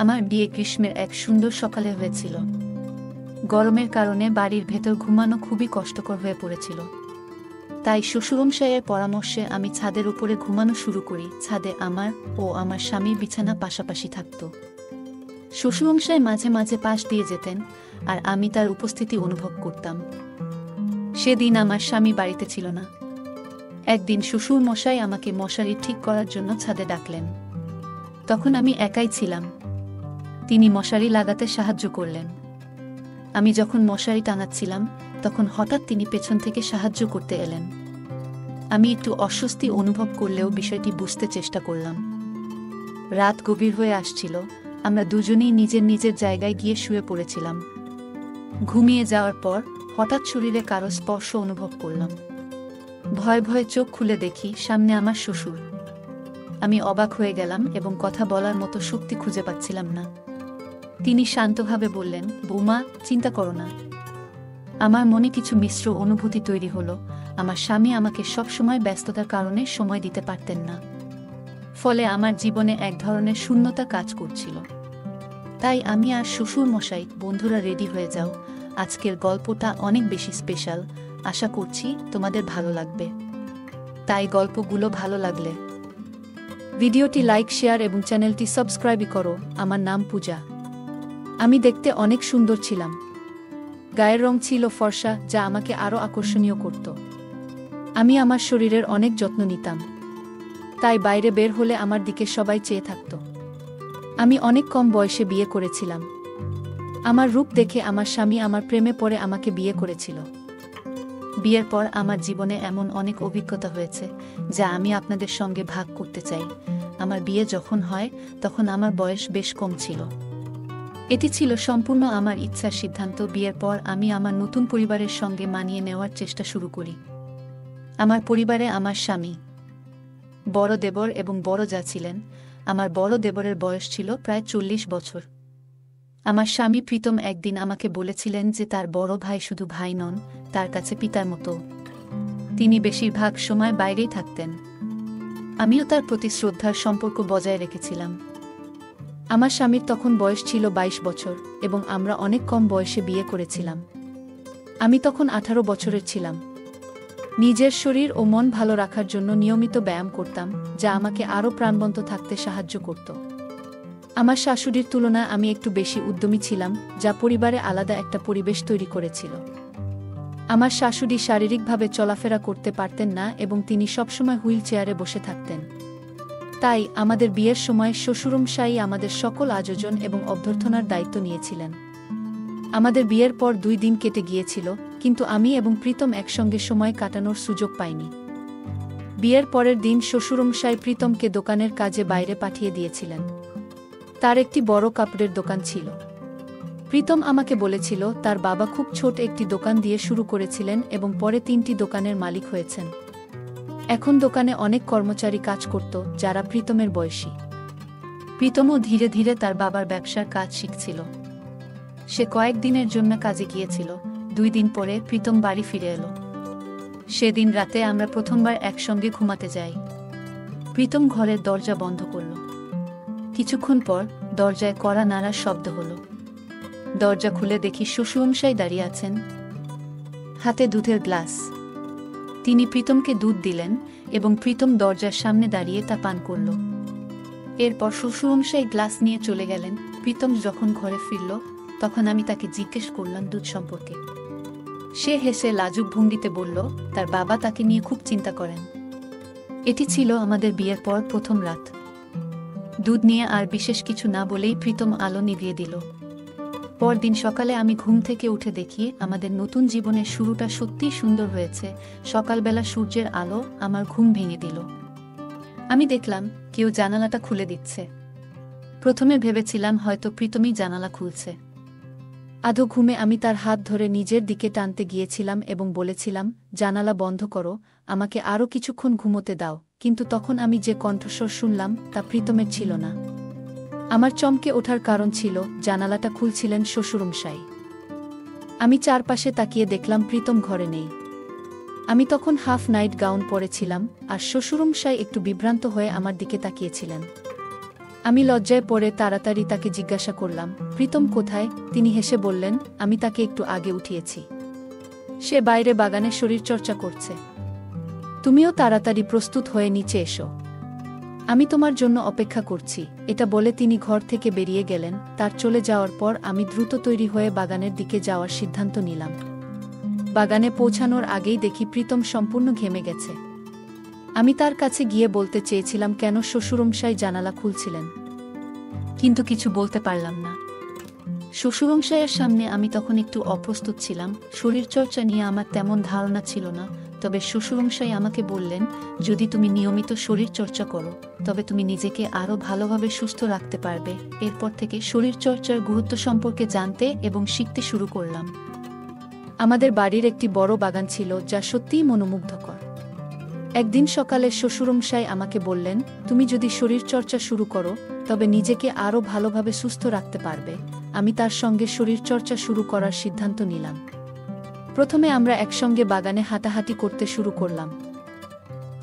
আমার বিয়ে গ্রীষ্মের এক সুন্দর সকালে হয়েছিল। গরমের কারণে বাড়ির ভেতর ঘুমানো খুবই কষ্টকর হয়ে পড়েছিল। তাই শ্বশুরমশাইয়ের পরামর্শে আমি ছাদের উপরে ঘুমানো শুরু করি। ছাদে আমার ও আমার স্বামীর বিছানা পাশাপাশি থাকত। শ্বশুরমশাই মাঝে মাঝে পাশ দিয়ে যেতেন, আর আমি তার উপস্থিতি অনুভব করতাম। সেদিন আমার স্বামী বাড়িতে ছিল না। একদিন শ্বশুরমশাই আমাকে মশারি ঠিক করার জন্য ছাদে ডাকলেন। তখন আমি একাই ছিলাম। তিনি মশারি লাগাতে সাহায্য করলেন। আমি যখন মশারি টাঙাচ্ছিলাম, তখন হঠাৎ তিনি পেছন থেকে সাহায্য করতে এলেন। আমি একটু অস্বস্তি অনুভব করলেও বিষয়টি বুঝতে চেষ্টা করলাম। রাত গভীর হয়ে আসছিল। আমরা দুজনেই নিজের নিজের জায়গায় গিয়ে শুয়ে পড়েছিলাম। ঘুমিয়ে যাওয়ার পর হঠাৎ শরীরে কারো স্পর্শ অনুভব করলাম। ভয়ে ভয়ে চোখ খুলে দেখি সামনে আমার শ্বশুর। আমি অবাক হয়ে গেলাম এবং কথা বলার মতো শক্তি খুঁজে পাচ্ছিলাম না। তিনি শান্তভাবে বললেন, বৌমা, চিন্তা করো না। আমার মনে কিছু মিশ্র অনুভূতি তৈরি হলো। আমার স্বামী আমাকে সবসময় ব্যস্ততার কারণে সময় দিতে পারতেন না। ফলে আমার জীবনে এক ধরনের শূন্যতা কাজ করছিল। তাই আমি আর শ্বশুর মশাই, বন্ধুরা রেডি হয়ে যাও, আজকের গল্পটা অনেক বেশি স্পেশাল। আশা করছি তোমাদের ভালো লাগবে। তাই গল্পগুলো ভালো লাগলে ভিডিওটি লাইক, শেয়ার এবং চ্যানেলটি সাবস্ক্রাইব করো। আমার নাম পূজা। আমি দেখতে অনেক সুন্দর ছিলাম। গায়ের রং ছিল ফর্সা, যা আমাকে আরও আকর্ষণীয় করত। আমি আমার শরীরের অনেক যত্ন নিতাম। তাই বাইরে বের হলে আমার দিকে সবাই চেয়ে থাকত। আমি অনেক কম বয়সে বিয়ে করেছিলাম। আমার রূপ দেখে আমার স্বামী আমার প্রেমে পড়ে আমাকে বিয়ে করেছিল। বিয়ের পর আমার জীবনে এমন অনেক অভিজ্ঞতা হয়েছে, যা আমি আপনাদের সঙ্গে ভাগ করতে চাই। আমার বিয়ে যখন হয়, তখন আমার বয়স বেশ কম ছিল। এটি ছিল সম্পূর্ণ আমার ইচ্ছার সিদ্ধান্ত। বিয়ের পর আমি আমার নতুন পরিবারের সঙ্গে মানিয়ে নেওয়ার চেষ্টা শুরু করি। আমার পরিবারে আমার স্বামী, বড় দেবর এবং বড় যা ছিলেন। আমার বড় দেবরের বয়স ছিল প্রায় 40 বছর। আমার স্বামী প্রীতম একদিন আমাকে বলেছিলেন যে তার বড় ভাই শুধু ভাই নন, তার কাছে পিতার মতো। তিনি বেশিরভাগ সময় বাইরেই থাকতেন। আমিও তার প্রতি শ্রদ্ধার সম্পর্ক বজায় রেখেছিলাম। আমার স্বামীর তখন বয়স ছিল 22 বছর এবং আমরা অনেক কম বয়সে বিয়ে করেছিলাম। আমি তখন 18 বছরের ছিলাম। নিজের শরীর ও মন ভালো রাখার জন্য নিয়মিত ব্যায়াম করতাম, যা আমাকে আরও প্রাণবন্ত থাকতে সাহায্য করত। আমার শাশুড়ির তুলনায় আমি একটু বেশি উদ্যমী ছিলাম, যা পরিবারে আলাদা একটা পরিবেশ তৈরি করেছিল। আমার শাশুড়ি শারীরিকভাবে চলাফেরা করতে পারতেন না এবং তিনি সবসময় হুইল চেয়ারে বসে থাকতেন। তাই আমাদের বিয়ের সময় শ্বশুরমশাই আমাদের সকল আয়োজন এবং অভ্যর্থনার দায়িত্ব নিয়েছিলেন। আমাদের বিয়ের পর 2 দিন কেটে গিয়েছিল, কিন্তু আমি এবং প্রীতম একসঙ্গে সময় কাটানোর সুযোগ পাইনি। বিয়ের পরের দিন শ্বশুরমশাই প্রীতমকে দোকানের কাজে বাইরে পাঠিয়ে দিয়েছিলেন। তার একটি বড় কাপড়ের দোকান ছিল। প্রীতম আমাকে বলেছিল তার বাবা খুব ছোট একটি দোকান দিয়ে শুরু করেছিলেন এবং পরে 3টি দোকানের মালিক হয়েছেন। এখন দোকানে অনেক কর্মচারী কাজ করত, যারা প্রীতমের বয়সী। প্রীতমও ধীরে ধীরে তার বাবার ব্যবসার কাজ শিখছিল। সে কয়েকদিনের জন্য কাজে গিয়েছিল। 2 দিন পরে প্রীতম বাড়ি ফিরে এলো। সেদিন রাতে আমরা প্রথমবার একসঙ্গে ঘুমাতে যাই। প্রীতম ঘরের দরজা বন্ধ করল। কিছুক্ষণ পর দরজায় কড়া নাড়ার শব্দ হলো। দরজা খুলে দেখি শ্বশুরমশাই দাঁড়িয়ে আছেন, হাতে দুধের গ্লাস। তিনি প্রীতমকে দুধ দিলেন এবং প্রীতম দরজার সামনে দাঁড়িয়ে তা পান করল। এরপর শ্বশুরমশাই গ্লাস নিয়ে চলে গেলেন। প্রীতম যখন ঘরে ফিরল, তখন আমি তাকে জিজ্ঞেস করলাম দুধ সম্পর্কে। সে হেসে লাজুক ভঙ্গিতে বলল তার বাবা তাকে নিয়ে খুব চিন্তা করেন। এটি ছিল আমাদের বিয়ের পর প্রথম রাত। দুধ নিয়ে আর বিশেষ কিছু না বলেই প্রীতম আলো নিভিয়ে দিল। পরদিন সকালে আমি ঘুম থেকে উঠে দেখি আমাদের নতুন জীবনের শুরুটা সত্যিই সুন্দর হয়েছে। সকালবেলা সূর্যের আলো আমার ঘুম ভেঙে দিল। আমি দেখলাম কেউ জানালাটা খুলে দিচ্ছে। প্রথমে ভেবেছিলাম হয়তো প্রীতমই জানালা খুলছে। আধো ঘুমে আমি তার হাত ধরে নিজের দিকে টানতে গিয়েছিলাম এবং বলেছিলাম, জানালা বন্ধ করো, আমাকে আরও কিছুক্ষণ ঘুমোতে দাও। কিন্তু তখন আমি যে কণ্ঠস্বর শুনলাম তা প্রীতমের ছিল না। আমার চমকে ওঠার কারণ ছিল জানালাটা খুলছিলেন শ্বশুরমশাই। আমি চারপাশে তাকিয়ে দেখলাম প্রীতম ঘরে নেই। আমি তখন হাফ নাইট গাউন পরেছিলাম, আর শ্বশুরমশাই একটু বিভ্রান্ত হয়ে আমার দিকে তাকিয়েছিলেন। আমি লজ্জায় পড়ে তাড়াতাড়ি তাকে জিজ্ঞাসা করলাম, প্রীতম কোথায়? তিনি হেসে বললেন, আমি তাকে একটু আগে উঠিয়েছি। সে বাইরে বাগানে শরীরচর্চা করছে। তুমিও তাড়াতাড়ি প্রস্তুত হয়ে নিচে এসো, আমি তোমার জন্য অপেক্ষা করছি। এটা বলে তিনি ঘর থেকে বেরিয়ে গেলেন। তার চলে যাওয়ার পর আমি দ্রুত তৈরি হয়ে বাগানের দিকে যাওয়ার সিদ্ধান্ত নিলাম। বাগানে পৌঁছানোর আগেই দেখি প্রীতম সম্পূর্ণ ঘেমে গেছে। আমি তার কাছে গিয়ে বলতে চেয়েছিলাম কেন শ্বশুরমশাই জানালা খুলছিলেন, কিন্তু কিছু বলতে পারলাম না। শ্বশুরমশাইয়ের সামনে আমি তখন একটু অপ্রস্তুত ছিলাম। শরীরচর্চা নিয়ে আমার তেমন ধারণা ছিল না, তবে শ্বশুরমশাই আমাকে বললেন, যদি তুমি নিয়মিত শরীরচর্চা করো তবে তুমি নিজেকে আরও ভালোভাবে সুস্থ রাখতে পারবে। এরপর থেকে শরীরচর্চার গুরুত্ব সম্পর্কে জানতে এবং শিখতে শুরু করলাম। আমাদের বাড়ির একটি বড় বাগান ছিল, যা সত্যিই মনোমুগ্ধকর। একদিন সকালে শ্বশুরমশাই আমাকে বললেন, তুমি যদি শরীরচর্চা শুরু করো তবে নিজেকে আরও ভালোভাবে সুস্থ রাখতে পারবে। আমি তার সঙ্গে শরীরচর্চা শুরু করার সিদ্ধান্ত নিলাম। প্রথমে আমরা একসঙ্গে বাগানে হাঁটাহাঁটি করতে শুরু করলাম।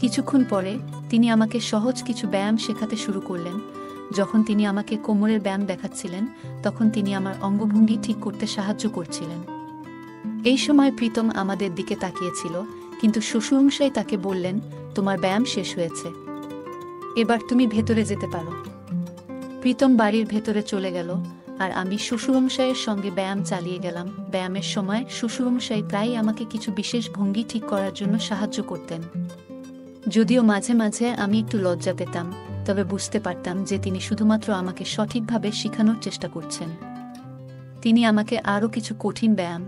কিছুক্ষণ পরে তিনি আমাকে সহজ কিছু ব্যায়াম শেখাতে শুরু করলেন। যখন তিনি আমাকে কোমরের ব্যায়াম দেখাচ্ছিলেন, তখন তিনি আমার অঙ্গভঙ্গি ঠিক করতে সাহায্য করছিলেন। এই সময় প্রীতম আমাদের দিকে তাকিয়েছিল, কিন্তু শ্বশুরমশাই তাকে বললেন, তোমার ব্যায়াম শেষ হয়েছে, এবার তুমি ভেতরে যেতে পারো। প্রীতম বাড়ির ভেতরে চলে গেল, আর আমি শ্বশুরমশাইয়ের সঙ্গে ব্যায়াম চালিয়ে গেলাম। ব্যায়ামের সময় শ্বশুরমশাই প্রায়ই আমাকে কিছু বিশেষ ভঙ্গি ঠিক করার জন্য সাহায্য করতেন। যদিও মাঝে মাঝে আমি একটু লজ্জা পেতাম, তবে বুঝতে পারতাম যে তিনি শুধুমাত্র আমাকে সঠিকভাবে শেখানোর চেষ্টা করছেন। তিনি আমাকে আরও কিছু কঠিন ব্যায়াম,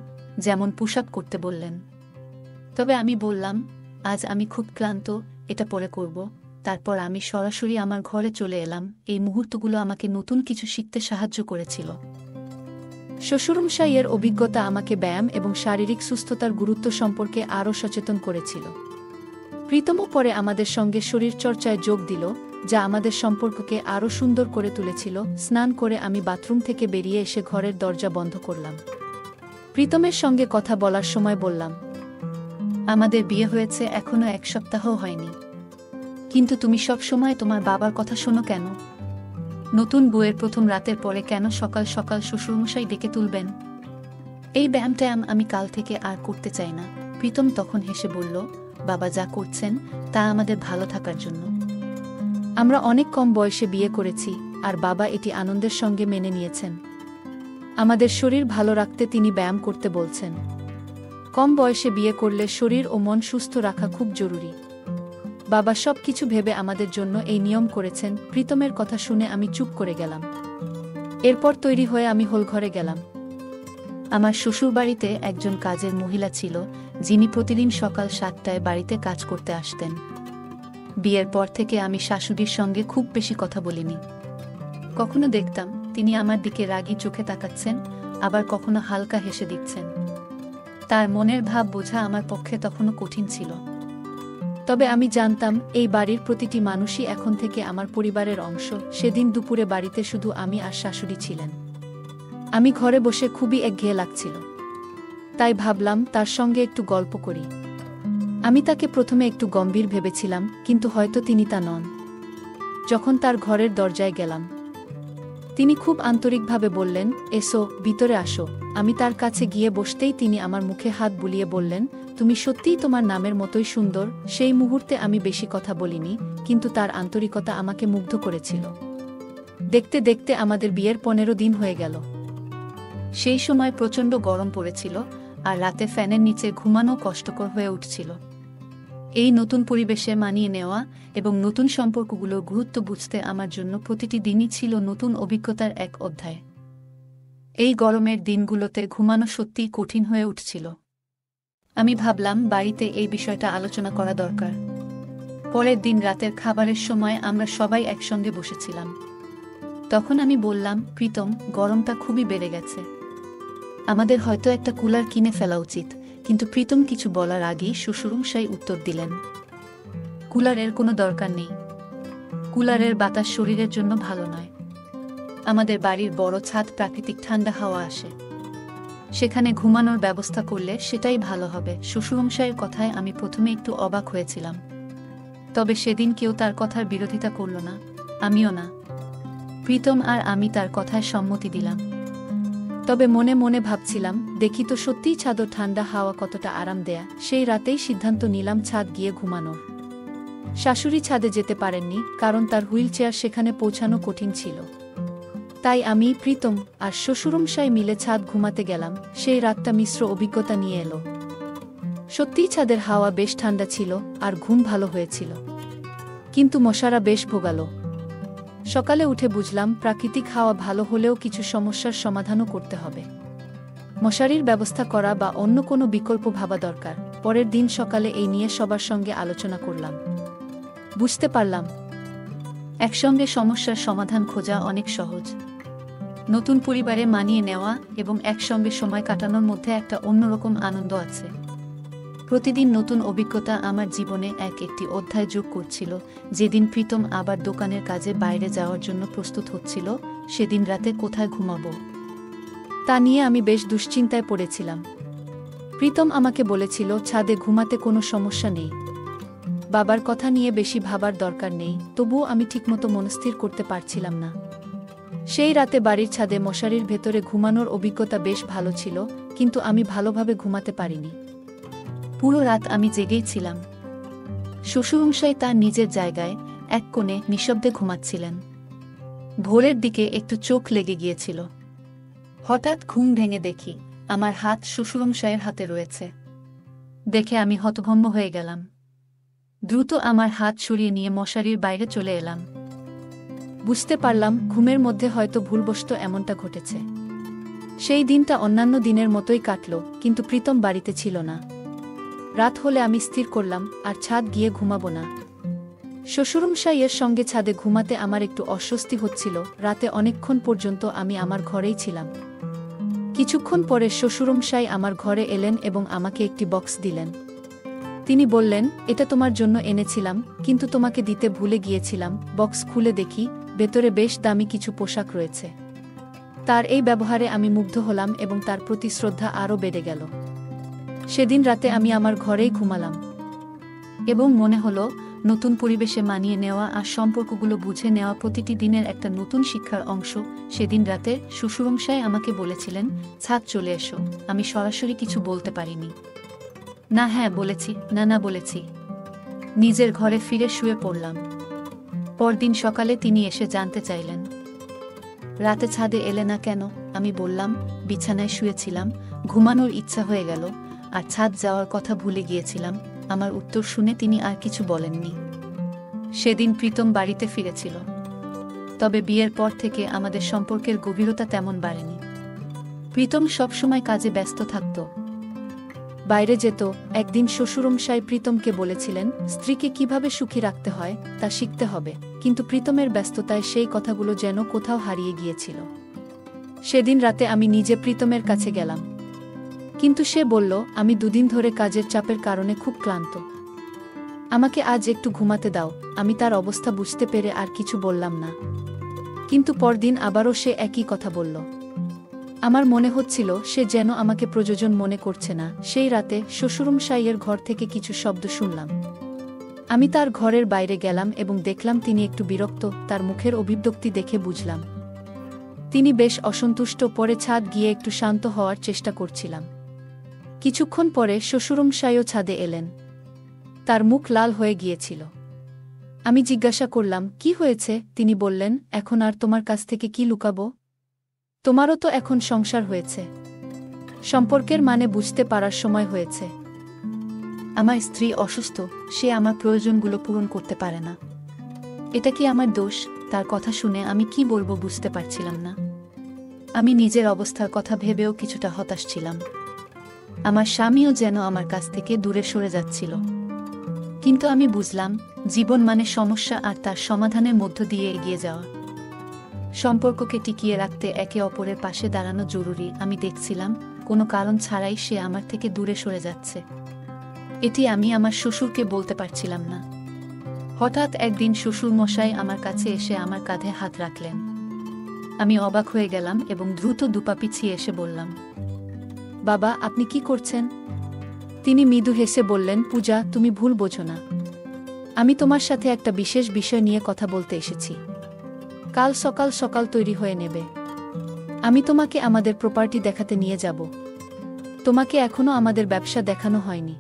যেমন পুশ আপ করতে বললেন। তবে আমি বললাম, আজ আমি খুব ক্লান্ত, এটা পরে করব। তারপর আমি সরাসরি আমার ঘরে চলে এলাম। এই মুহূর্তগুলো আমাকে নতুন কিছু শিখতে সাহায্য করেছিল। শ্বশুরমশাইয়ের অভিজ্ঞতা আমাকে ব্যায়াম এবং শারীরিক সুস্থতার গুরুত্ব সম্পর্কে আরও সচেতন করেছিল। প্রীতমও পরে আমাদের সঙ্গে শরীরচর্চায় যোগ দিল, যা আমাদের সম্পর্ককে আরও সুন্দর করে তুলেছিল। স্নান করে আমি বাথরুম থেকে বেরিয়ে এসে ঘরের দরজা বন্ধ করলাম। প্রীতমের সঙ্গে কথা বলার সময় বললাম, আমাদের বিয়ে হয়েছে এখনো 1 সপ্তাহ হয়নি, কিন্তু তুমি সব সময় তোমার বাবার কথা শোনো কেন? নতুন বউয়ের প্রথম রাতের পরে কেন সকাল সকাল শ্বশুরমশাই ডেকে তুলবেন? এই ব্যায়ামটা আমি কাল থেকে আর করতে চাই না। প্রীতম তখন হেসে বলল, বাবা যা করছেন তা আমাদের ভালো থাকার জন্য। আমরা অনেক কম বয়সে বিয়ে করেছি, আর বাবা এটি আনন্দের সঙ্গে মেনে নিয়েছেন। আমাদের শরীর ভালো রাখতে তিনি ব্যায়াম করতে বলছেন। কম বয়সে বিয়ে করলে শরীর ও মন সুস্থ রাখা খুব জরুরি। বাবা সব কিছু ভেবে আমাদের জন্য এই নিয়ম করেছেন। প্রীতমের কথা শুনে আমি চুপ করে গেলাম। এরপর তৈরি হয়ে আমি হোলঘরে গেলাম। আমার শ্বশুরবাড়িতে একজন কাজের মহিলা ছিল, যিনি প্রতিদিন সকাল 7টায় বাড়িতে কাজ করতে আসতেন। বিয়ের পর থেকে আমি শাশুড়ির সঙ্গে খুব বেশি কথা বলিনি। কখনো দেখতাম তিনি আমার দিকে রাগী চোখে তাকাচ্ছেন, আবার কখনো হালকা হেসে দিচ্ছেন। তার মনের ভাব বোঝা আমার পক্ষে তখনও কঠিন ছিল। তবে আমি জানতাম এই বাড়ির প্রতিটি মানুষই এখন থেকে আমার পরিবারের অংশ। সেদিন দুপুরে বাড়িতে শুধু আমি আর শাশুড়ি ছিলেন। আমি ঘরে বসে খুবই একঘেয়ে লাগছিল, তাই ভাবলাম তার সঙ্গে একটু গল্প করি। আমি তাকে প্রথমে একটু গম্ভীর ভেবেছিলাম, কিন্তু হয়তো তিনি তা নন। যখন তার ঘরের দরজায় গেলাম, তিনি খুব আন্তরিকভাবে বললেন, এসো, ভিতরে আসো। আমি তার কাছে গিয়ে বসতেই তিনি আমার মুখে হাত বুলিয়ে বললেন, তুমি সত্যিই তোমার নামের মতোই সুন্দর। সেই মুহূর্তে আমি বেশি কথা বলিনি, কিন্তু তার আন্তরিকতা আমাকে মুগ্ধ করেছিল। দেখতে দেখতে আমাদের বিয়ের 15 দিন হয়ে গেল। সেই সময় প্রচণ্ড গরম পড়েছিল, আর রাতে ফ্যানের নিচে ঘুমানো কষ্টকর হয়ে উঠছিল। এই নতুন পরিবেশে মানিয়ে নেওয়া এবং নতুন সম্পর্কগুলোর গুরুত্ব বুঝতে আমার জন্য প্রতিটি দিনই ছিল নতুন অভিজ্ঞতার এক অধ্যায়। এই গরমের দিনগুলোতে ঘুমানো সত্যিই কঠিন হয়ে উঠছিল। আমি ভাবলাম বাড়িতে এই বিষয়টা আলোচনা করা দরকার। পরের দিন রাতের খাবারের সময় আমরা সবাই একসঙ্গে বসেছিলাম। তখন আমি বললাম, প্রীতম, গরমটা খুবই বেড়ে গেছে, আমাদের হয়তো একটা কুলার কিনে ফেলা উচিত। কিন্তু প্রীতম কিছু বলার আগেই শ্বশুরমশাই উত্তর দিলেন, কুলারের কোনো দরকার নেই। কুলারের বাতাস শরীরের জন্য ভালো নয়। আমাদের বাড়ির বড় ছাদ, প্রাকৃতিক ঠান্ডা হাওয়া আসে, সেখানে ঘুমানোর ব্যবস্থা করলে সেটাই ভালো হবে। শ্বশুরমশাইয়ের কথায় আমি প্রথমে একটু অবাক হয়েছিলাম, তবে সেদিন কেউ তার কথার বিরোধিতা করল না, আমিও না। প্রীতম আর আমি তার কথায় সম্মতি দিলাম। তবে মনে মনে ভাবছিলাম, দেখি তো সত্যিই ছাদর ঠান্ডা হাওয়া কতটা আরাম দেয়া। সেই রাতেই সিদ্ধান্ত নিলাম ছাদ গিয়ে ঘুমানোর। শাশুড়ি ছাদে যেতে পারেননি, কারণ তার হুইল চেয়ার সেখানে পৌঁছানো কঠিন ছিল। তাই আমি, প্রীতম আর শ্বশুরমশাই মিলে ছাদ ঘুমাতে গেলাম। সেই রাতটা মিশ্র অভিজ্ঞতা নিয়ে এলো। সত্যিই ছাদের হাওয়া বেশ ঠান্ডা ছিল আর ঘুম ভালো হয়েছিল, কিন্তু মশারা বেশ ভোগালো। সকালে উঠে বুঝলাম, প্রাকৃতিক হাওয়া ভালো হলেও কিছু সমস্যার সমাধানও করতে হবে। মশারির ব্যবস্থা করা বা অন্য কোনো বিকল্প ভাবা দরকার। পরের দিন সকালে এই নিয়ে সবার সঙ্গে আলোচনা করলাম। বুঝতে পারলাম, একসঙ্গে সমস্যার সমাধান খোঁজা অনেক সহজ। নতুন পরিবারে মানিয়ে নেওয়া এবং একসঙ্গে সময় কাটানোর মধ্যে একটা অন্যরকম আনন্দ আছে। প্রতিদিন নতুন অভিজ্ঞতা আমার জীবনে একটি অধ্যায় যোগ করছিল। যেদিন প্রীতম আবার দোকানের কাজে বাইরে যাওয়ার জন্য প্রস্তুত হচ্ছিল, সেদিন রাতে কোথায় ঘুমাবো তা নিয়ে আমি বেশ দুশ্চিন্তায় পড়েছিলাম। প্রীতম আমাকে বলেছিল, ছাদে ঘুমাতে কোনো সমস্যা নেই, বাবার কথা নিয়ে বেশি ভাবার দরকার নেই। তবুও আমি ঠিকমতো মনস্থির করতে পারছিলাম না। সেই রাতে বাড়ির ছাদে মশারির ভেতরে ঘুমানোর অভিজ্ঞতা বেশ ভালো ছিল, কিন্তু আমি ভালোভাবে ঘুমাতে পারিনি। পুরো রাত আমি জেগেই ছিলাম। শ্বশুরমশাই তার নিজের জায়গায় এক কোণে নিঃশব্দে ঘুমাচ্ছিলেন। ভোরের দিকে একটু চোখ লেগে গিয়েছিল। হঠাৎ ঘুম ভেঙে দেখি আমার হাত শ্বশুরমশাইয়ের হাতে রয়েছে। দেখে আমি হতভম্ব হয়ে গেলাম। দ্রুত আমার হাত সরিয়ে নিয়ে মশারির বাইরে চলে এলাম। বুঝতে পারলাম, ঘুমের মধ্যে হয়তো ভুলবশত এমনটা ঘটেছে। সেই দিনটা অন্যান্য দিনের মতোই কাটল, কিন্তু প্রীতম বাড়িতে ছিল না। রাত হলে আমি স্থির করলাম আর ছাদ গিয়ে ঘুমাবো না। শ্বশুরমশাইয়ের সঙ্গে ছাদে ঘুমাতে আমার একটু অস্বস্তি হচ্ছিল। রাতে অনেকক্ষণ পর্যন্ত আমি আমার ঘরেই ছিলাম। কিছুক্ষণ পরে শ্বশুরমশাই আমার ঘরে এলেন এবং আমাকে একটি বক্স দিলেন। তিনি বললেন, এটা তোমার জন্য এনেছিলাম, কিন্তু তোমাকে দিতে ভুলে গিয়েছিলাম। বক্স খুলে দেখি, ভেতরে বেশ দামি কিছু পোশাক রয়েছে। তার এই ব্যবহারে আমি মুগ্ধ হলাম এবং তার প্রতি শ্রদ্ধা আরও বেড়ে গেল। সেদিন রাতে আমি আমার ঘরেই ঘুমালাম এবং মনে হলো, নতুন পরিবেশে মানিয়ে নেওয়া আর সম্পর্কগুলো বুঝে নেওয়া প্রতিটি দিনের একটা নতুন শিক্ষার অংশ। সেদিন রাতে শ্বশুরমশাই আমাকে বলেছিলেন, ছাদ চলে এসো। আমি সরাসরি কিছু বলতে পারিনি। না হ্যাঁ বলেছি, না না বলেছি। নিজের ঘরে ফিরে শুয়ে পড়লাম। পরদিন সকালে তিনি এসে জানতে চাইলেন, রাতে ছাদে এলে না কেন? আমি বললাম, বিছানায় শুয়েছিলাম, ঘুমানোর ইচ্ছা হয়ে গেল আর ছাদ যাওয়ার কথা ভুলে গিয়েছিলাম। আমার উত্তর শুনে তিনি আর কিছু বলেননি। সেদিন প্রীতম বাড়িতে ফিরেছিল, তবে বিয়ের পর থেকে আমাদের সম্পর্কের গভীরতা তেমন বাড়েনি। প্রীতম সবসময় কাজে ব্যস্ত থাকত, বাইরে যেত। একদিন শ্বশুরমশাই প্রীতমকে বলেছিলেন, স্ত্রীকে কিভাবে সুখী রাখতে হয় তা শিখতে হবে, কিন্তু প্রীতমের ব্যস্ততায় সেই কথাগুলো যেন কোথাও হারিয়ে গিয়েছিল। সেদিন রাতে আমি নিজে প্রীতমের কাছে গেলাম, কিন্তু সে বলল, আমি দুদিন ধরে কাজের চাপের কারণে খুব ক্লান্ত, আমাকে আজ একটু ঘুমাতে দাও। আমি তার অবস্থা বুঝতে পেরে আর কিছু বললাম না, কিন্তু পরদিন আবারও সে একই কথা বলল। আমার মনে হচ্ছিল সে যেন আমাকে প্রয়োজন মনে করছে না। সেই রাতে শ্বশুরমশাইয়ের ঘর থেকে কিছু শব্দ শুনলাম। আমি তার ঘরের বাইরে গেলাম এবং দেখলাম তিনি একটু বিরক্ত। তার মুখের অভিব্যক্তি দেখে বুঝলাম তিনি বেশ অসন্তুষ্ট। পরে ছাদ গিয়ে একটু শান্ত হওয়ার চেষ্টা করছিলাম। কিছুক্ষণ পরে শ্বশুরমশাইও ছাদে এলেন। তার মুখ লাল হয়ে গিয়েছিল। আমি জিজ্ঞাসা করলাম, কি হয়েছে? তিনি বললেন, এখন আর তোমার কাছ থেকে কি লুকাবো? তোমারও তো এখন সংসার হয়েছে, সম্পর্কের মানে বুঝতে পারার সময় হয়েছে। আমার স্ত্রী অসুস্থ, সে আমার প্রয়োজনগুলো পূরণ করতে পারে না। এটা কি আমার দোষ? তার কথা শুনে আমি কি বলবো বুঝতে পারছিলাম না। আমি নিজের অবস্থার কথা ভেবেও কিছুটা হতাশ ছিলাম। আমার স্বামীও যেন আমার কাছ থেকে দূরে সরে যাচ্ছিল। কিন্তু আমি বুঝলাম, জীবন মানে সমস্যা আর তার সমাধানের মধ্য দিয়ে এগিয়ে যাওয়া। সম্পর্ককে টিকিয়ে রাখতে একে অপরের পাশে দাঁড়ানো জরুরি। আমি দেখছিলাম, কোনো কারণ ছাড়াই সে আমার থেকে দূরে সরে যাচ্ছে। এটি আমি আমার শ্বশুরকে বলতে পারছিলাম না। হঠাৎ একদিন শ্বশুরমশাই আমার কাছে এসে আমার কাঁধে হাত রাখলেন। আমি অবাক হয়ে গেলাম এবং দ্রুত দুপা পিছিয়ে এসে বললাম, বাবা, আপনি কি করছেন? তিনি মৃদু হেসে বললেন, পূজা, তুমি ভুল বোঝো না। আমি তোমার সাথে একটা বিশেষ বিষয় নিয়ে কথা বলতে এসেছি। কাল সকাল সকাল তৈরি হয়ে নেবে। আমি তোমাকে আমাদের প্রপার্টি দেখাতে নিয়ে যাব। তোমাকে এখনো আমাদের ব্যবসা দেখানো হয়নি।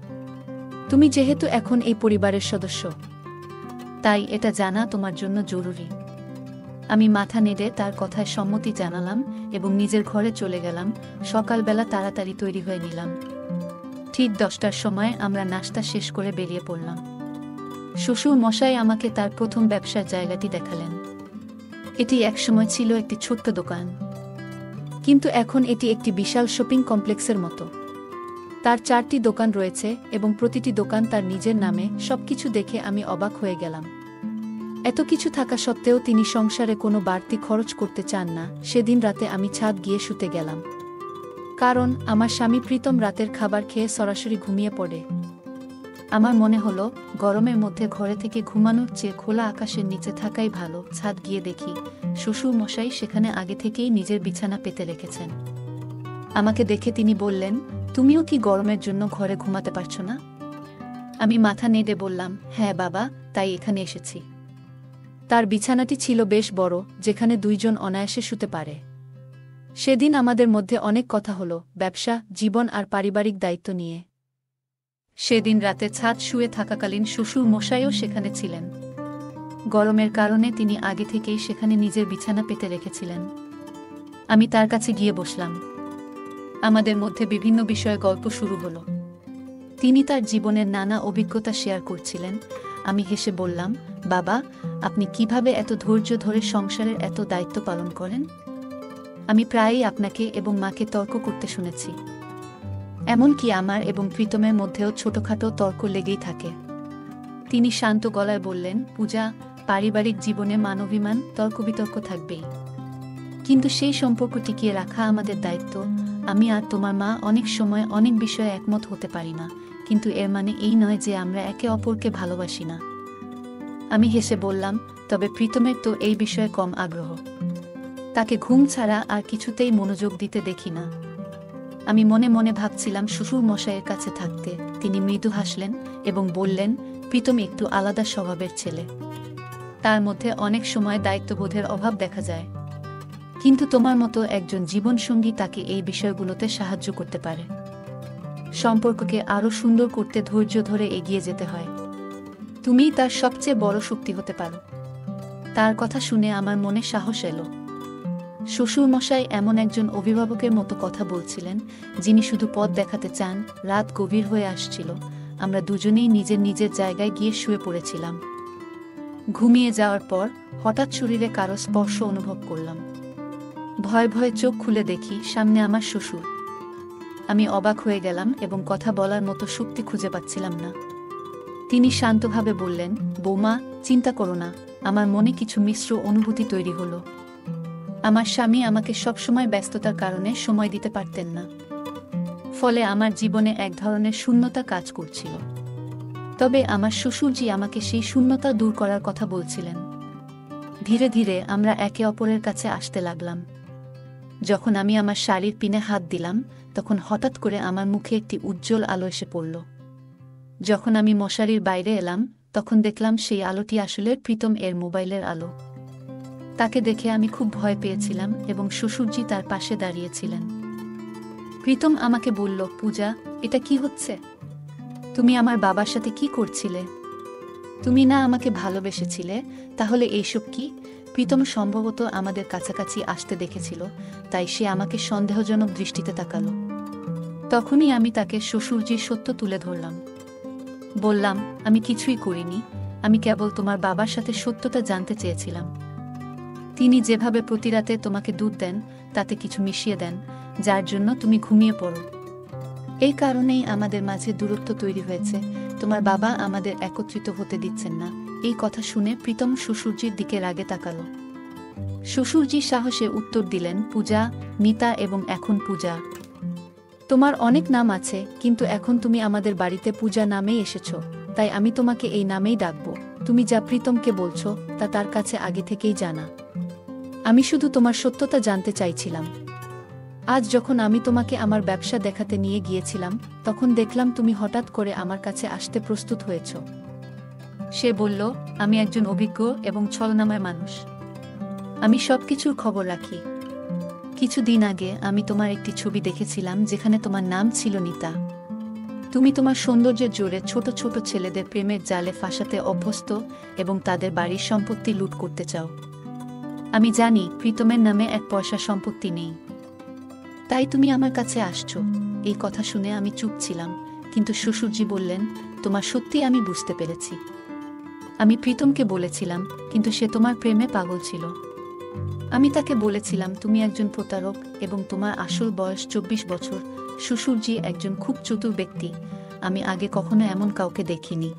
তুমি যেহেতু এখন এই পরিবারের সদস্য, তাই এটা জানা তোমার জন্য জরুরি। আমি মাথা নেড়ে তার কথায় সম্মতি জানালাম এবং নিজের ঘরে চলে গেলাম। সকালবেলা তাড়াতাড়ি তৈরি হয়ে নিলাম। ঠিক 10টার সময় আমরা নাশতা শেষ করে বেরিয়ে পড়লাম। শ্বশুর মশাই আমাকে তার প্রথম ব্যবসার জায়গাটি দেখালেন। এটি একসময় ছিল একটি ছোট্ট দোকান, কিন্তু এখন এটি একটি বিশাল শপিং কমপ্লেক্সের মতো। তার 4টি দোকান রয়েছে এবং প্রতিটি দোকান তার নিজের নামে। সবকিছু দেখে আমি অবাক হয়ে গেলাম। এত কিছু থাকা সত্ত্বেও তিনি সংসারে কোনো বাড়তি খরচ করতে চান না। সেদিন রাতে আমি ছাদ গিয়ে শুতে গেলাম, কারণ আমার স্বামী প্রীতম রাতের খাবার খেয়ে সরাসরি ঘুমিয়ে পড়ে। আমার মনে হলো গরমের মধ্যে ঘরে থেকে ঘুমানোর চেয়ে খোলা আকাশের নিচে থাকাই ভালো। ছাদ গিয়ে দেখি শ্বশুর মশাই সেখানে আগে থেকেই নিজের বিছানা পেতে রেখেছেন। আমাকে দেখে তিনি বললেন, তুমিও কি গরমের জন্য ঘরে ঘুমাতে পারছো না? আমি মাথা নেড়ে বললাম, হ্যাঁ বাবা, তাই এখানে এসেছি। তার বিছানাটি ছিল বেশ বড়, যেখানে 2 জন অনায়াসে শুতে পারে। সেদিন আমাদের মধ্যে অনেক কথা হলো, ব্যবসা, জীবন আর পারিবারিক দায়িত্ব নিয়ে। সেদিন রাতে ছাদ শুয়ে থাকাকালীন শ্বশুর মশাইও সেখানে ছিলেন। গরমের কারণে তিনি আগে থেকেই সেখানে নিজের বিছানা পেতে রেখেছিলেন। আমি তার কাছে গিয়ে বসলাম। আমাদের মধ্যে বিভিন্ন বিষয়ে গল্প শুরু হলো। তিনি তার জীবনের নানা অভিজ্ঞতা শেয়ার করছিলেন। আমি হেসে বললাম, বাবা, আপনি কিভাবে এত ধৈর্য ধরে সংসারের এত দায়িত্ব পালন করেন? আমি প্রায়ই আপনাকে এবং মাকে তর্ক করতে শুনেছি। এমনকি আমার এবং প্রীতমের মধ্যেও ছোটখাটো তর্ক লেগেই থাকে। তিনি শান্ত গলায় বললেন, পূজা, পারিবারিক জীবনে মানবিমান, তর্ক বিতর্ক থাকবেই, কিন্তু সেই সম্পর্ক টিকিয়ে রাখা আমাদের দায়িত্ব। আমি আর তোমার মা অনেক সময় অনেক বিষয়ে একমত হতে পারি না, কিন্তু এর মানে এই নয় যে আমরা একে অপরকে ভালোবাসি না। আমি হেসে বললাম, তবে প্রীতমের তো এই বিষয়ে কম আগ্রহ। তাকে ঘুম ছাড়া আর কিছুতেই মনোযোগ দিতে দেখি না। আমি মনে মনে ভাবছিলাম শ্বশুর মশাইয়ের কাছে থাকতে। তিনি মৃদু হাসলেন এবং বললেন, প্রীতম একটু আলাদা স্বভাবের ছেলে। তার মধ্যে অনেক সময় দায়িত্ববোধের অভাব দেখা যায়, কিন্তু তোমার মতো একজন জীবনসঙ্গী তাকে এই বিষয়গুলোতে সাহায্য করতে পারে। সম্পর্ককে আরও সুন্দর করতে ধৈর্য ধরে এগিয়ে যেতে হয়। তুমিই তার সবচেয়ে বড় শক্তি হতে পারো। তার কথা শুনে আমার মনে সাহস এলো। শ্বশুরমশাই এমন একজন অভিভাবকের মতো কথা বলছিলেন, যিনি শুধু পথ দেখাতে চান। রাত গভীর হয়ে আসছিল। আমরা দুজনেই নিজের নিজের জায়গায় গিয়ে শুয়ে পড়েছিলাম। ঘুমিয়ে যাওয়ার পর হঠাৎ শরীরে কারো স্পর্শ অনুভব করলাম। ভয়ে ভয়ে চোখ খুলে দেখি সামনে আমার শ্বশুর। আমি অবাক হয়ে গেলাম এবং কথা বলার মতো শক্তি খুঁজে পাচ্ছিলাম না। তিনি শান্তভাবে বললেন, বৌমা, চিন্তা করো না। আমার মনে কিছু মিশ্র অনুভূতি তৈরি হলো। আমার স্বামী আমাকে সবসময় ব্যস্ততার কারণে সময় দিতে পারতেন না, ফলে আমার জীবনে এক ধরনের শূন্যতা কাজ করছিল। তবে আমার শ্বশুরজি আমাকে সেই শূন্যতা দূর করার কথা বলছিলেন। ধীরে ধীরে আমরা একে অপরের কাছে আসতে লাগলাম। যখন আমি আমার শাড়ির পিনে হাত দিলাম, তখন হঠাৎ করে আমার মুখে একটি উজ্জ্বল আলো এসে পড়ল। যখন আমি মশারির বাইরে এলাম, তখন দেখলাম সেই আলোটি আসলে প্রীতম এর মোবাইলের আলো। তাকে দেখে আমি খুব ভয় পেয়েছিলাম এবং শ্বশুরজি তার পাশে দাঁড়িয়েছিলেন। প্রীতম আমাকে বলল, পূজা, এটা কি হচ্ছে? তুমি আমার বাবার সাথে কি করছিলে? তুমি না আমাকে ভালোবেসেছিলে, তাহলে এইসব কি? প্রীতম সম্ভবত আমাদের কাছাকাছি আসতে দেখেছিল, তাই সে আমাকে সন্দেহজনক দৃষ্টিতে তাকালো। তখনই আমি তাকে শ্বশুরজির সত্য তুলে ধরলাম। বললাম, আমি কিছুই করিনি, আমি কেবল তোমার বাবার সাথে সত্যটা জানতে চেয়েছিলাম। তিনি যেভাবে প্রতি রাতে তোমাকে দুধ দেন, তাতে কিছু মিশিয়ে দেন, যার জন্য তুমি ঘুমিয়ে পড়ো। এই কারণেই আমাদের মাঝে দূরত্ব তৈরি হয়েছে। তোমার বাবা আমাদের একত্রিত হতে দিচ্ছেন না। এই কথা শুনে প্রীতম শ্বশুরজির দিকে রাগে তাকালো। শ্বশুরজি সাহসে উত্তর দিলেন, পূজা, মিতা এবং এখন পূজা। তোমার অনেক নাম আছে, কিন্তু এখন তুমি আমাদের বাড়িতে পূজা নামেই এসেছ, তাই আমি তোমাকে এই নামেই ডাকব। তুমি যা প্রীতমকে বলছো তা তার কাছে আগে থেকেই জানা। আমি শুধু তোমার সত্যতা জানতে চাইছিলাম। আজ যখন আমি তোমাকে আমার ব্যবসা দেখাতে নিয়ে গিয়েছিলাম, তখন দেখলাম তুমি হঠাৎ করে আমার কাছে আসতে প্রস্তুত হয়েছ। সে বলল, আমি একজন অভিজ্ঞ এবং ছলনাময় মানুষ। আমি সবকিছুর খবর রাখি। কিছুদিন আগে আমি তোমার একটি ছবি দেখেছিলাম যেখানে তোমার নাম ছিল নিতা। তুমি তোমার সৌন্দর্যের জোরে ছোট ছোট ছেলেদের প্রেমের জালে ফাঁসাতে অভ্যস্ত এবং তাদের বাড়ির সম্পত্তি লুট করতে চাও। আমি জানি প্রীতমের নামে এক পয়সা সম্পত্তি নেই, তাই তুমি আমার কাছে আসছো। এই কথা শুনে আমি চুপ ছিলাম, কিন্তু শ্বশুরজি বললেন, তোমার সত্যি আমি বুঝতে পেরেছি। আমি প্রীতমকে বলেছিলাম, কিন্তু সে তোমার প্রেমে পাগল ছিল। আমি তাকে বলেছিলাম তুমি একজন প্রতারক এবং তোমার আসল বয়স 24 বছর। শ্বশুরজি একজন খুব চতুর ব্যক্তি, আমি আগে কখনো এমন কাউকে দেখিনি।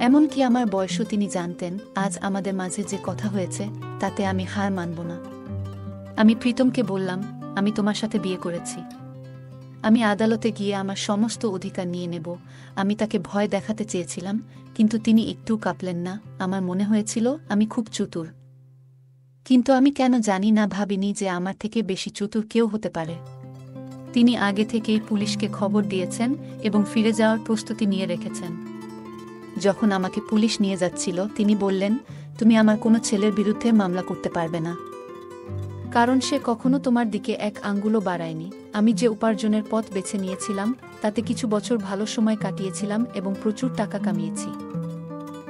এমনকি আমার বয়সও তিনি জানতেন। আজ আমাদের মাঝে যে কথা হয়েছে তাতে আমি হার মানব না। আমি প্রীতমকে বললাম, আমি তোমার সাথে বিয়ে করেছি। আমি আদালতে গিয়ে আমার সমস্ত অধিকার নিয়ে নেব। আমি তাকে ভয় দেখাতে চেয়েছিলাম, কিন্তু তিনি একটু কাঁপলেন না। আমার মনে হয়েছিল আমি খুব চতুর, কিন্তু আমি কেন জানি না ভাবিনি যে আমার থেকে বেশি চতুর কেউ হতে পারে। তিনি আগে থেকেই পুলিশকে খবর দিয়েছেন এবং ফিরে যাওয়ার প্রস্তুতি নিয়ে রেখেছেন। যখন আমাকে পুলিশ নিয়ে যাচ্ছিল তিনি বললেন, তুমি আমার কোনো ছেলের বিরুদ্ধে মামলা করতে পারবে না, কারণ সে কখনো তোমার দিকে এক আঙ্গুলও বাড়ায়নি। আমি যে উপার্জনের পথ বেছে নিয়েছিলাম তাতে কিছু বছর ভালো সময় কাটিয়েছিলাম এবং প্রচুর টাকা কামিয়েছি,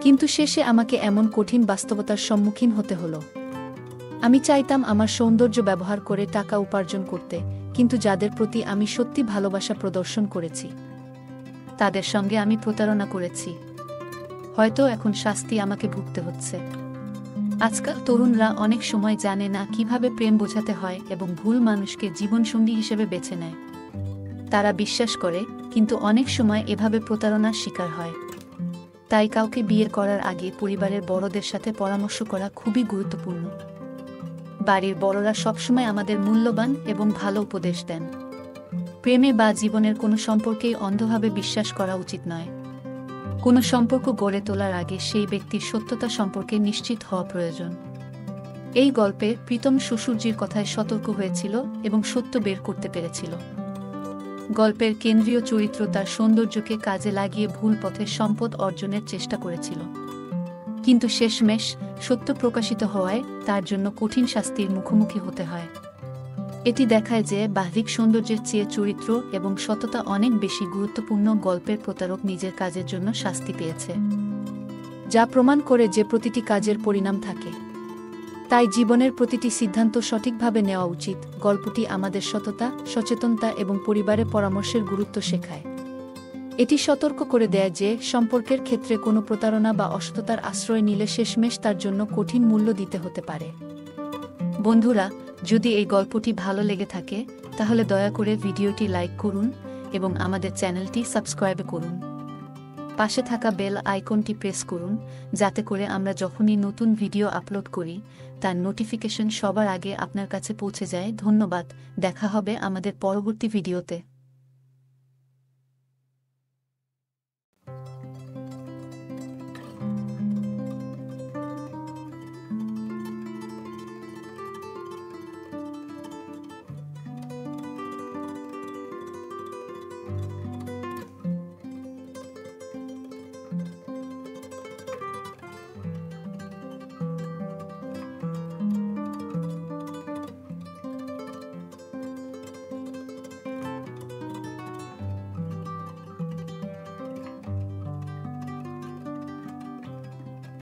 কিন্তু শেষে আমাকে এমন কঠিন বাস্তবতার সম্মুখীন হতে হলো। আমি চাইতাম আমার সৌন্দর্য ব্যবহার করে টাকা উপার্জন করতে, কিন্তু যাদের প্রতি আমি সত্যি ভালোবাসা প্রদর্শন করেছি তাদের সঙ্গে আমি প্রতারণা করেছি। হয়তো এখন শাস্তি আমাকে ভুগতে হচ্ছে। আজকাল তরুণরা অনেক সময় জানে না কিভাবে প্রেম বোঝাতে হয় এবং ভুল মানুষকে জীবনসঙ্গী হিসেবে বেছে নেয়। তারা বিশ্বাস করে, কিন্তু অনেক সময় এভাবে প্রতারণার শিকার হয়। তাই কাউকে বিয়ে করার আগে পরিবারের বড়দের সাথে পরামর্শ করা খুবই গুরুত্বপূর্ণ। বাড়ির বড়রা সবসময় আমাদের মূল্যবান এবং ভালো উপদেশ দেন। প্রেমে বা জীবনের কোনো সম্পর্কেই অন্ধভাবে বিশ্বাস করা উচিত নয়। কোনো সম্পর্ক গড়ে তোলার আগে সেই ব্যক্তির সত্যতা সম্পর্কে নিশ্চিত হওয়া প্রয়োজন। এই গল্পে প্রীতম শ্বশুরজির কথায় সতর্ক হয়েছিল এবং সত্য বের করতে পেরেছিল। গল্পের কেন্দ্রীয় চরিত্র তার সৌন্দর্যকে কাজে লাগিয়ে ভুল পথে সম্পদ অর্জনের চেষ্টা করেছিল, কিন্তু শেষমেশ সত্য প্রকাশিত হওয়ায় তার জন্য কঠিন শাস্তির মুখোমুখি হতে হয়। এটি দেখায় যে বাহ্যিক সৌন্দর্যের চেয়ে চরিত্র এবং সততা অনেক বেশি গুরুত্বপূর্ণ। গল্পের প্রতারক নিজের কাজের জন্য শাস্তি পেয়েছে, যা প্রমাণ করে যে প্রতিটি কাজের পরিণাম থাকে। তাই জীবনের প্রতিটি সিদ্ধান্ত সঠিকভাবে নেওয়া উচিত। গল্পটি আমাদের সততা, সচেতনতা এবং পরিবারের পরামর্শের গুরুত্ব শেখায়। এটি সতর্ক করে দেয় যে সম্পর্কের ক্ষেত্রে কোনো প্রতারণা বা অসততার আশ্রয় নিলে শেষমেশ তার জন্য কঠিন মূল্য দিতে হতে পারে। বন্ধুরা, যদি এই গল্পটি ভালো লেগে থাকে তাহলে দয়া করে ভিডিওটি লাইক করুন এবং আমাদের চ্যানেলটি সাবস্ক্রাইব করুন। পাশে থাকা বেল আইকনটি প্রেস করুন, যাতে করে আমরা যখনই নতুন ভিডিও আপলোড করি তার নোটিফিকেশন সবার আগে আপনার কাছে পৌঁছে যায়। ধন্যবাদ। দেখা হবে আমাদের পরবর্তী ভিডিওতে।